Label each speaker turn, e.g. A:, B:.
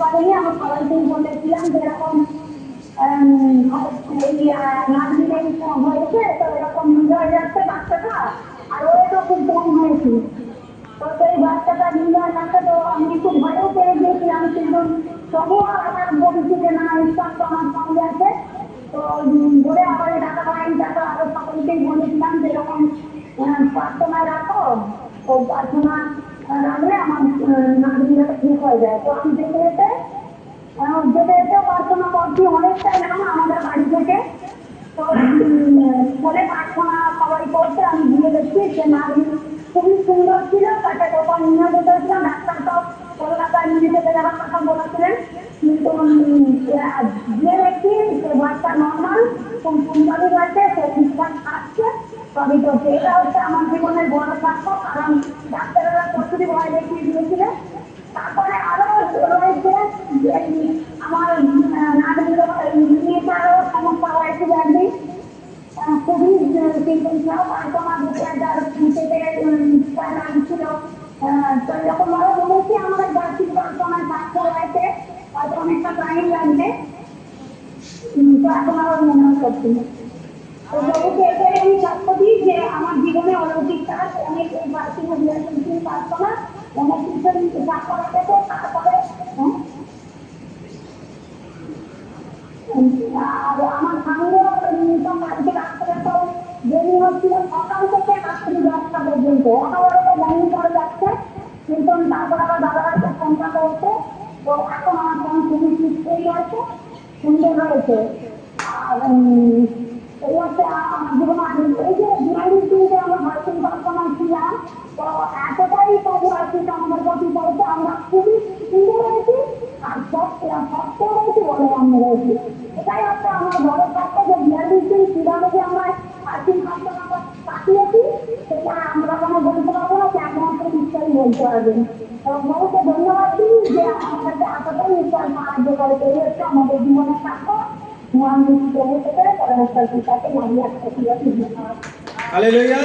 A: পারিনি। আমি সবাইকেই বলেছিলাম যে এরকম এই নার্সিং হয়েছে, তো এরকম হয়ে যাচ্ছে বাচ্চাটা, আর ওয়েটও খুব কম হয়েছে। তো সেই বাচ্চাটা নিয়ে যাচ্ছে, তো আমি একটু ভয়ও পেয়ে গিয়েছিলাম, কিন্তু তবুও আমার বলছি যে না, ঈশ্বর তো আমার সঙ্গে আছে। তো বলে আবার টাকা পাই টাকা আরো সকলকেই বলেছিলাম যে এরকম প্রার্থনা রাখো, তো প্রার্থনা রাখলে আমার নার্সিংটা ঠিক হয়ে যায়। তো আমি যেতে যেতে প্রার্থনা করছি অনেকটাই না আমাদের বাড়ি থেকে। তো বলে প্রার্থনা সবাই করতে আমি গিয়ে দেখছি যে নারী খুবই সুন্দর ছিল, তাকে কোথাও নিয়ে যেতে হয়েছিল, ডাক্তার তো কলকাতায় নিয়ে যেতে যাওয়ার কথা বলেছিলেন, কিন্তু গিয়ে দেখছি সে বাচ্চা নর্মাল, খুব সুন্দরই আছে, সে ঠিকঠাক খাচ্ছে সবই। তো এটা হচ্ছে আমার জীবনের বড় সাক্ষ্য, কারণ ডাক্তারেরা প্রচুরই ভয় দেখিয়ে দিয়েছিলেন। তারপরে আরো রয়েছে যে আমার মেয়েটারও সমস্যা হয়েছিল একদিন, খুবই চিন্তা প্রার্থনা বুকে যার থেকে লাগছিল। তো এরকম ভাবে বলেছি আমার বার্ষিক প্রার্থনায় স্বাক্ষর হয়েছে, হয়তো অনেকটা টাইম লাগবে, তো এখন আমার মনে করছি। তো প্রভুকে এটাই আমি সাক্ষ্য দিই যে আমার জীবনে অলৌকিক কাজ অনেক এই বার্ষিক প্রার্থনা অনেক কিছু স্বাক্ষর রেখেছে। তারপরে আর আমার স্বামীরও বাড়িতে রাস্তাটা তো দেরি হচ্ছিল, সকাল থেকে রাত্রি 10টা পর্যন্ত অনবরত বন্ধ করে যাচ্ছে, কিন্তু তারপর আবার দাদাভাইকে ফোনটা করছে। তো এখন আমার ফোন খুবই সুস্থই আছে, সুন্দর রয়েছে। আর এই হচ্ছে আমার জীবনে এই যে বিহারি দিনকে আমরা ভারতীয় বর্তমান ছিলাম, তো এতটাই প্রভু আশিস আমাদের প্রতি করেছে, আমরা খুবই সুন্দর হয়েছি আর সত্য হয়েছি বলে আমরা রয়েছি। এটাই হচ্ছে আমার বড় সত্য যে বিহারি দিন কিভাবে যে আমরা আর্থিক ঘটনাটা কাটিয়েছি, সেটা আমরা কোনো বলতে পারবো না, যে একমাত্র ঈশ্বরই বলতে পারবেন। এবং বহুকে ধন্যবাদ দিই যে আমাদেরকে এতটাই ঈশ্বর সাহায্য করে, এই হচ্ছে আমাদের জীবনের সাক্ষ্য। মহান প্রভু থেকে পরমেশ্বর পিতাকে মারিয়া
B: হালেলুয়া।